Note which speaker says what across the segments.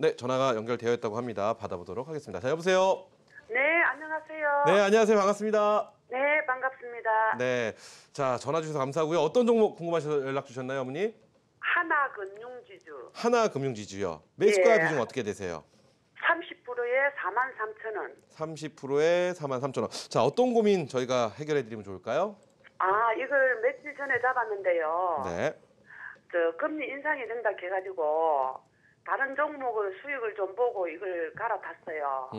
Speaker 1: 네, 전화가 연결되어 있다고 합니다. 받아보도록 하겠습니다. 자, 여보세요.
Speaker 2: 네, 안녕하세요.
Speaker 1: 네, 안녕하세요. 반갑습니다.
Speaker 2: 네, 반갑습니다.
Speaker 1: 네, 자, 전화 주셔서 감사하고요. 어떤 종목 궁금하셔서 연락 주셨나요, 어머니?
Speaker 2: 하나금융지주.
Speaker 1: 하나금융지주요. 매수가
Speaker 2: 예.
Speaker 1: 비중 어떻게 되세요?
Speaker 2: 30%에 43,000원.
Speaker 1: 30%에 43,000원. 자, 어떤 고민 저희가 해결해 드리면 좋을까요?
Speaker 2: 아, 이걸 며칠 전에 잡았는데요.
Speaker 1: 네.
Speaker 2: 금리 인상이 된다 해가지고 다른 종목을 수익을 좀 보고 이걸 갈아탔어요.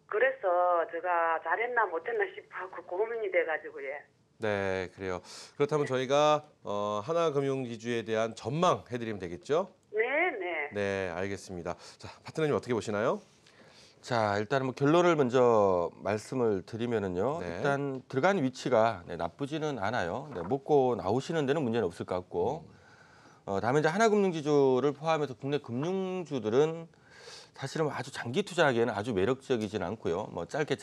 Speaker 2: 그래서 제가 잘했나 못했나 싶어서 고민이 돼가지고 예.
Speaker 1: 네, 그래요. 그렇다면 저희가 하나금융지주에 대한 전망 해드리면 되겠죠?
Speaker 2: 네, 네.
Speaker 1: 네, 알겠습니다. 자, 파트너님 어떻게 보시나요?
Speaker 3: 자, 일단 뭐 결론을 먼저 말씀을 드리면은요.
Speaker 1: 네.
Speaker 3: 일단 들어간 위치가 나쁘지는 않아요. 먹고 나오시는 데는 문제는 없을 것 같고. 다음에 이제 하나금융지주를 포함해서 국내 금융주들은 사실은 아주 장기 투자하기에는 아주 매력적이지는 않고요. 뭐 짧게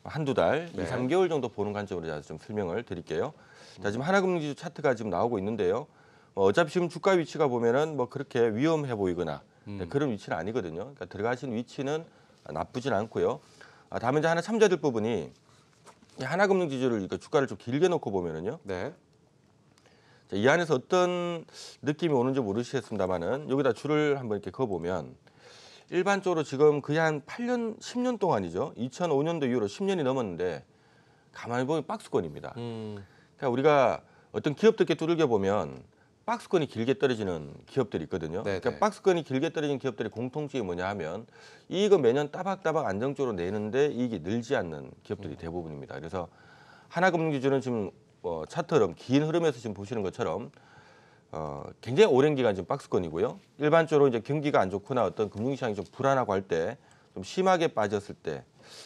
Speaker 3: 한두 달,
Speaker 1: 네.
Speaker 3: 2, 3개월 정도 보는 관점으로 제가 좀 설명을 드릴게요. 자, 지금 하나금융지주 차트가 지금 나오고 있는데요. 어차피 지금 주가 위치가 보면은 뭐 그렇게 위험해 보이거나 그런 위치는 아니거든요. 그러니까 들어가신 위치는 나쁘진 않고요. 다음에 이제 하나 참조될 부분이 이 하나금융지주를 주가를 좀 길게 놓고 보면은요.
Speaker 1: 네.
Speaker 3: 자, 이 안에서 어떤 느낌이 오는지 모르시겠습니다만은 여기다 줄을 한번 이렇게 그어보면 일반적으로 지금 거의 한 8년, 10년 동안이죠. 2005년도 이후로 10년이 넘었는데 가만히 보면 박스권입니다. 그러니까 우리가 어떤 기업들께 두들겨 보면 박스권이 길게 떨어지는 기업들이 있거든요.
Speaker 1: 네네.
Speaker 3: 그러니까 박스권이 길게 떨어진 기업들의 공통점이 뭐냐 하면 이익은 매년 따박따박 안정적으로 내는데 이익이 늘지 않는 기업들이 대부분입니다. 그래서 하나금융지주는 지금 차트처럼 긴 흐름에서 지금 보시는 것처럼 굉장히 오랜 기간 지금 박스권이고요. 일반적으로 이제 경기가 안 좋거나 어떤 금융시장이 좀 불안하고 할 때 좀 심하게 빠졌을 때,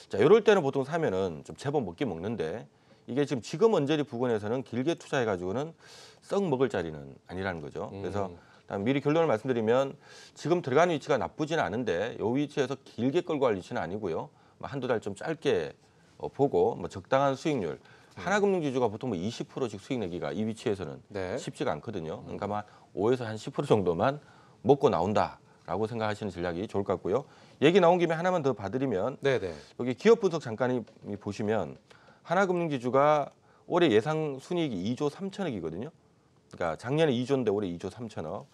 Speaker 3: 자 이럴 때는 보통 사면은 좀 제법 먹긴 먹는데 이게 지금 언저리 부근에서는 길게 투자해가지고는 썩 먹을 자리는 아니라는 거죠. 그래서 미리 결론을 말씀드리면 지금 들어가는 위치가 나쁘지는 않은데 이 위치에서 길게 끌고 갈 위치는 아니고요. 한두 달 좀 짧게 보고 뭐 적당한 수익률. 하나금융지주가 보통 뭐 20%씩 수익 내기가 이 위치에서는
Speaker 1: 네.
Speaker 3: 쉽지가 않거든요. 그러니까 막 5에서 한 10% 정도만 먹고 나온다라고 생각하시는 전략이 좋을 것 같고요. 얘기 나온 김에 하나만 더 봐드리면
Speaker 1: 네네.
Speaker 3: 여기 기업 분석 잠깐 보시면 하나금융지주가 올해 예상 순이익이 2조 3천억이거든요. 그러니까 작년에 2조인데 올해 2조 3천억.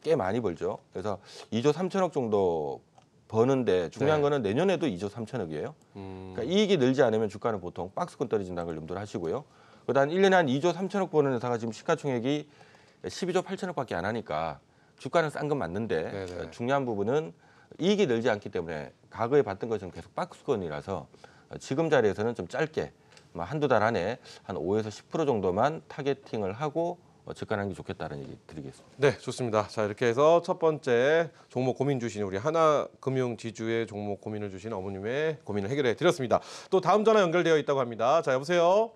Speaker 3: 꽤 많이 벌죠. 그래서 2조 3천억 정도 버는데 중요한
Speaker 1: 네.
Speaker 3: 거는 내년에도 2조 3천억이에요. 그러니까 이익이 늘지 않으면 주가는 보통 박스권 떨어진다는 걸 염두를 하시고요. 그다음 1년에 한 2조 3천억 버는 회사가 지금 시가총액이 12조 8천억밖에 안 하니까 주가는 싼 건 맞는데
Speaker 1: 네네.
Speaker 3: 중요한 부분은 이익이 늘지 않기 때문에 과거에 봤던 것처럼 계속 박스권이라서 지금 자리에서는 좀 짧게 한두 달 안에 한 5에서 10% 정도만 타겟팅을 하고 접근하는 게 좋겠다는 얘기 드리겠습니다.
Speaker 1: 네, 좋습니다. 자, 이렇게 해서 첫 번째 종목 고민 주신 우리 하나금융지주의 종목 고민을 주신 어머님의 고민을 해결해 드렸습니다. 또 다음 전화 연결되어 있다고 합니다. 자, 여보세요?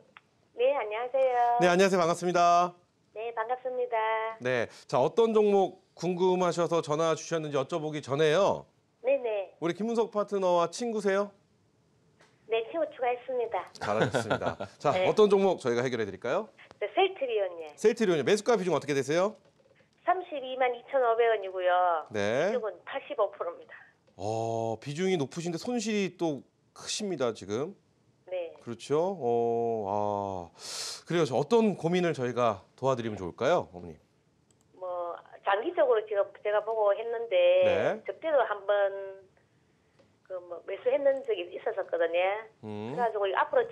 Speaker 4: 네, 안녕하세요.
Speaker 1: 네, 안녕하세요. 반갑습니다.
Speaker 4: 네, 반갑습니다.
Speaker 1: 네, 자, 어떤 종목 궁금하셔서 전화 주셨는지 여쭤보기 전에요.
Speaker 4: 네네.
Speaker 1: 우리 김문석 파트너와 친구세요?
Speaker 4: 네, 친구 추가했습니다.
Speaker 1: 잘하셨습니다. 자,
Speaker 4: 네.
Speaker 1: 어떤 종목 저희가 해결해 드릴까요?
Speaker 4: 네, 셀트리온이요.
Speaker 1: 셀트리온요. 매수가 비중 어떻게 되세요?
Speaker 4: 322,500원이고요.
Speaker 1: 네.
Speaker 4: 비중은 85%입니다.
Speaker 1: 비중이 높으신데 손실이 또 크십니다, 지금.
Speaker 4: 네.
Speaker 1: 그렇죠. 그래요. 저 어떤 고민을 저희가 도와드리면 좋을까요, 어머니?
Speaker 4: 뭐 장기적으로 지금 제가 보고 했는데
Speaker 1: 네.
Speaker 4: 적대도 한번 매수했는 적이 있었거든요. 그래가지고 앞으로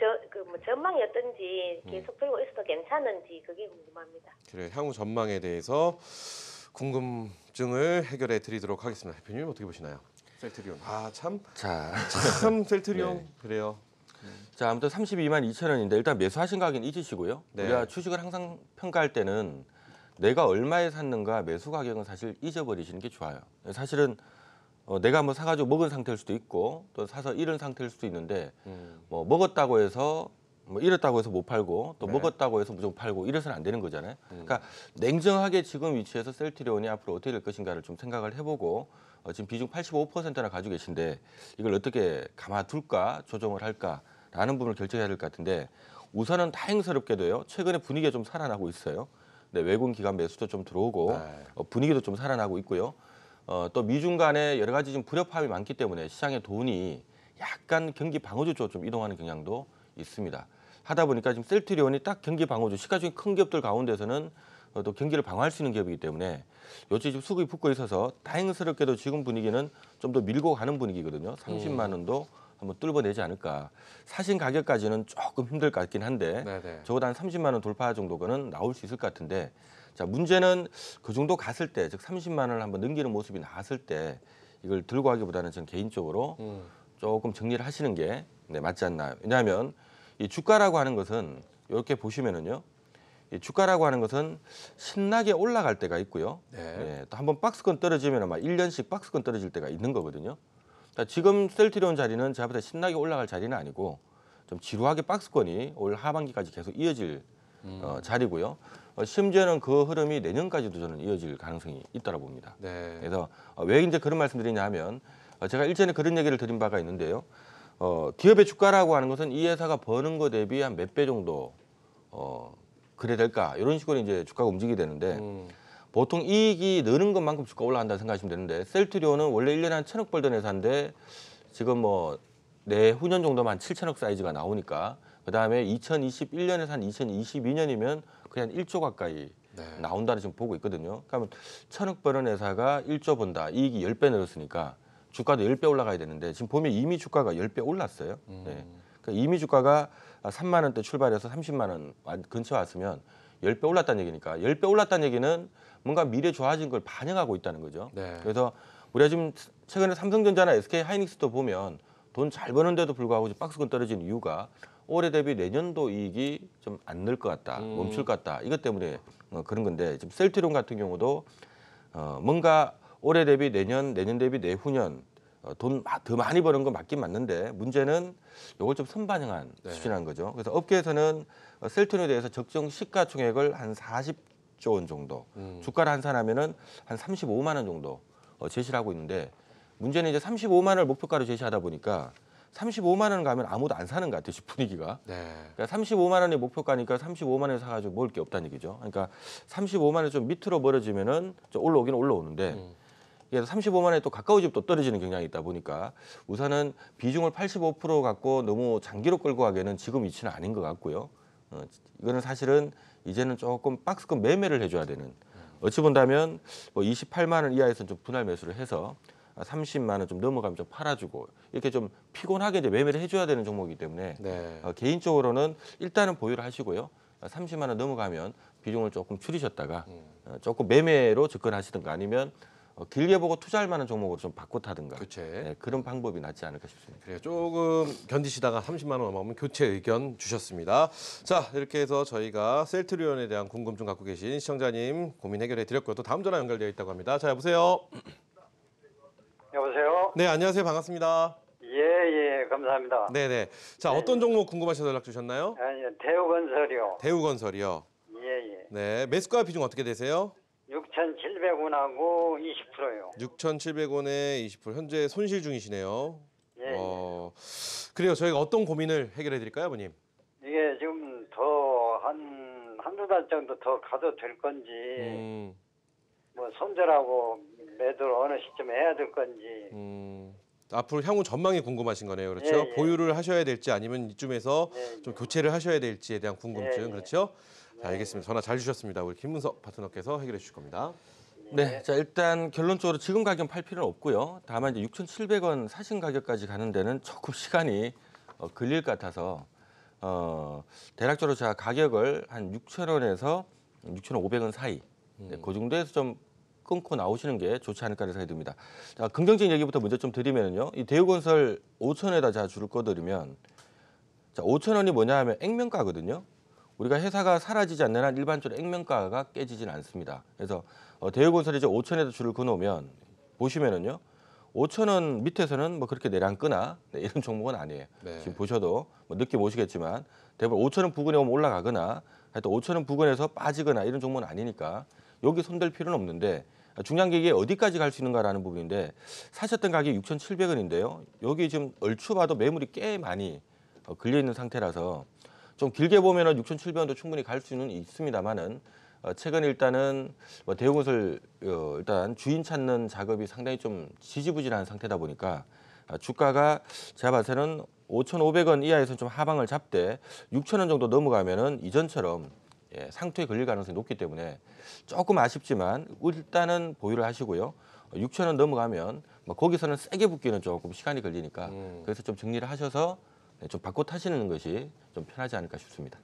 Speaker 4: 전망이 어떤지 계속 들고 있어도 괜찮은지 그게 궁금합니다.
Speaker 1: 그래, 향후 전망에 대해서 궁금증을 해결해 드리도록 하겠습니다. 대표님 어떻게 보시나요? 셀트리온. 참 셀트리온.
Speaker 3: 네.
Speaker 1: 그래요.
Speaker 3: 자, 아무튼 32만 2천 원인데 일단 매수하신 가격은 잊으시고요.
Speaker 1: 네.
Speaker 3: 우리가 주식을 항상 평가할 때는 내가 얼마에 샀는가 매수 가격은 사실 잊어버리시는 게 좋아요. 사실은 내가 뭐 사가지고 먹은 상태일 수도 있고 또 사서 잃은 상태일 수도 있는데 뭐 먹었다고 해서 뭐 잃었다고 해서 못 팔고 또
Speaker 1: 네.
Speaker 3: 먹었다고 해서 무조건 팔고 이래서는 안 되는 거잖아요. 그러니까 냉정하게 지금 위치에서 셀트리온이 앞으로 어떻게 될 것인가를 좀 생각을 해보고 지금 비중 85%나 가지고 계신데 이걸 어떻게 감아둘까 조정을 할까라는 부분을 결정해야 될 것 같은데 우선은 다행스럽게도요. 최근에 분위기가 좀 살아나고 있어요. 네, 외국 기관 매수도 좀 들어오고
Speaker 1: 네.
Speaker 3: 분위기도 좀 살아나고 있고요. 또 미중 간에 여러 가지 좀 불협화음이 많기 때문에 시장의 돈이 약간 경기 방어주 쪽으로 좀 이동하는 경향도 있습니다. 하다 보니까 지금 셀트리온이 딱 경기 방어주, 시가총액 큰 기업들 가운데서는 또 경기를 방어할 수 있는 기업이기 때문에 요즘 지금 수급이 붙고 있어서 다행스럽게도 지금 분위기는 좀 더 밀고 가는 분위기거든요. 30만 원도 한번 뚫어내지 않을까. 사신 가격까지는 조금 힘들 것 같긴 한데
Speaker 1: 네네.
Speaker 3: 적어도 한 30만 원 돌파 정도는 나올 수 있을 것 같은데 자 문제는 그 정도 갔을 때 즉 30만 원을 한번 넘기는 모습이 나왔을 때 이걸 들고 가기보다는 저는 개인적으로 조금 정리를 하시는 게 맞지 않나. 왜냐하면 이 주가라고 하는 것은 이렇게 보시면은요. 이 주가라고 하는 것은 신나게 올라갈 때가 있고요.
Speaker 1: 네.
Speaker 3: 또 한번 박스권 떨어지면 막 1년씩 박스권 떨어질 때가 있는 거거든요. 그러니까 지금 셀트리온 자리는 제가 볼 때 신나게 올라갈 자리는 아니고 좀 지루하게 박스권이 올 하반기까지 계속 이어질 자리고요. 심지어는 그 흐름이 내년까지도 저는 이어질 가능성이 있다고 봅니다.
Speaker 1: 네.
Speaker 3: 그래서 왜 이제 그런 말씀드리냐 하면 제가 일전에 그런 얘기를 드린 바가 있는데요. 기업의 주가라고 하는 것은 이 회사가 버는 거 대비 한 몇 배 정도 그래 될까 이런 식으로 이제 주가가 움직이게 되는데 보통 이익이 느는 것만큼 주가 올라간다 생각하시면 되는데 셀트리온은 원래 1년에 한 1,000억 벌던 회사인데 지금 뭐 내후년 정도만 7천억 사이즈가 나오니까 그다음에 2021년에서 한 2022년이면 그냥 1조 가까이 나온다는 지금 보고 있거든요. 그러면 1,000억 버는 회사가 1조 번다. 이익이 10배 늘었으니까 주가도 10배 올라가야 되는데 지금 보면 이미 주가가 10배 올랐어요. 네. 그러니까 이미 주가가 3만 원대 출발해서 30만 원 근처 왔으면 10배 올랐다는 얘기니까 10배 올랐다는 얘기는 뭔가 미래 좋아진 걸 반영하고 있다는 거죠.
Speaker 1: 네.
Speaker 3: 그래서 우리가 지금 최근에 삼성전자나 SK 하이닉스도 보면 돈 잘 버는데도 불구하고 박스권 떨어진 이유가 올해 대비 내년도 이익이 좀 안 늘 것 같다, 멈출 것 같다. 이것 때문에 그런 건데 지금 셀트리온 같은 경우도 뭔가 올해 대비 내년 대비 내후년 돈 더 많이 버는 건 맞긴 맞는데 문제는 이걸 좀 선반영한 수준한 거죠. 그래서 업계에서는 셀트리온에 대해서 적정 시가총액을 한 40조 원 정도, 주가를 환산하면은 한 35만 원 정도 제시를 하고 있는데 문제는 이제 35만 원을 목표가로 제시하다 보니까 35만 원 가면 아무도 안 사는 것 같아요, 분위기가.
Speaker 1: 네.
Speaker 3: 그러니까 35만 원이 목표가니까 35만 원에 사가지고 먹을 게 없다는 얘기죠. 그러니까 35만 원 좀 밑으로 멀어지면은 좀 올라오긴 올라오는데 그래서 35만 원에 또 가까워지면 또 떨어지는 경향이 있다 보니까 우선은 비중을 85% 갖고 너무 장기로 끌고 가기에는 지금 위치는 아닌 것 같고요. 이거는 사실은 이제는 조금 박스권 매매를 해줘야 되는. 어찌 본다면 뭐 28만 원 이하에서는 좀 분할 매수를 해서 30만 원 좀 넘어가면 좀 팔아주고 이렇게 좀 피곤하게 이제 매매를 해줘야 되는 종목이기 때문에
Speaker 1: 네.
Speaker 3: 개인적으로는 일단은 보유를 하시고요. 30만 원 넘어가면 비중을 조금 줄이셨다가 조금 매매로 접근하시든가 아니면 길게 보고 투자할 만한 종목으로 좀 바꿔 타든가
Speaker 1: 교체.
Speaker 3: 네, 그런 방법이 낫지 않을까 싶습니다.
Speaker 1: 그래요. 조금 견디시다가 30만 원 넘으면 교체 의견 주셨습니다. 자, 이렇게 해서 저희가 셀트리온에 대한 궁금증 갖고 계신 시청자님 고민 해결해 드렸고요. 또 다음 전화 연결되어 있다고 합니다. 자, 여보세요.
Speaker 5: 여보세요?
Speaker 1: 네, 안녕하세요. 반갑습니다.
Speaker 5: 예, 감사합니다.
Speaker 1: 네네. 자, 어떤 종목 궁금하셔서 연락 주셨나요?
Speaker 5: 아니, 대우건설이요.
Speaker 1: 대우건설이요.
Speaker 5: 예.
Speaker 1: 네, 매수가 비중 어떻게 되세요?
Speaker 5: 6,700원하고 20%요.
Speaker 1: 6,700원에 20%. 현재 손실 중이시네요.
Speaker 5: 예.
Speaker 1: 그래요. 저희가 어떤 고민을 해결해 드릴까요, 아버님?
Speaker 5: 이게 지금 더 한두 달 정도 더 가도 될 건지, 뭐 손절하고 매도를 어느 시점에 해야 될 건지.
Speaker 1: 앞으로 향후 전망이 궁금하신 거네요. 그렇죠?
Speaker 5: 예.
Speaker 1: 보유를 하셔야 될지 아니면 이쯤에서
Speaker 5: 예.
Speaker 1: 좀 교체를 하셔야 될지에 대한 궁금증.
Speaker 5: 예.
Speaker 1: 그렇죠? 자, 알겠습니다. 전화 잘 주셨습니다. 우리 김문석 파트너께서 해결해 주실 겁니다.
Speaker 3: 네, 자 일단 결론적으로 지금 가격 팔 필요는 없고요. 다만 이제 6,700원 사신 가격까지 가는 데는 조금 시간이 걸릴 것 같아서 대략적으로 제가 가격을 한 6,000원에서 6,500원 사이 그 정도에서 좀 끊고 나오시는 게 좋지 않을까 생각이 듭니다. 자, 긍정적인 얘기부터 먼저 좀 드리면요. 이 대우건설 5,000원에다 제가 줄을 꺼드리면 자, 5,000원이 뭐냐 하면 액면가거든요. 우리가 회사가 사라지지 않는 한 일반적으로 액면가가 깨지지는 않습니다. 그래서 대우건설이 이제 5,000원에다 줄을 그어놓으면 보시면은요. 5,000원 밑에서는 뭐 그렇게 내려앉거나 이런 종목은 아니에요.
Speaker 1: 네.
Speaker 3: 지금 보셔도 뭐 느낌 오시겠지만 대부분 5,000원 부근에 오면 올라가거나 하여튼 5,000원 부근에서 빠지거나 이런 종목은 아니니까 여기 손댈 필요는 없는데 중요한 게 이게 어디까지 갈 수 있는가라는 부분인데 사셨던 가격이 6,700원인데요. 여기 지금 얼추 봐도 매물이 꽤 많이 걸려 있는 상태라서 좀 길게 보면은 6,700원도 충분히 갈 수는 있습니다만은 최근 일단은 뭐 대우건설 일단 주인 찾는 작업이 상당히 좀 지지부진한 상태다 보니까 주가가 제가 봐서는 5,500원 이하에서 좀 하방을 잡되 6,000원 정도 넘어가면은 이전처럼 상투에 걸릴 가능성이 높기 때문에 조금 아쉽지만 일단은 보유를 하시고요. 6,000원 넘어가면 뭐 거기서는 세게 붙기는 조금 시간이 걸리니까 그래서 좀 정리를 하셔서 좀 바꿔 타시는 것이 좀 편하지 않을까 싶습니다.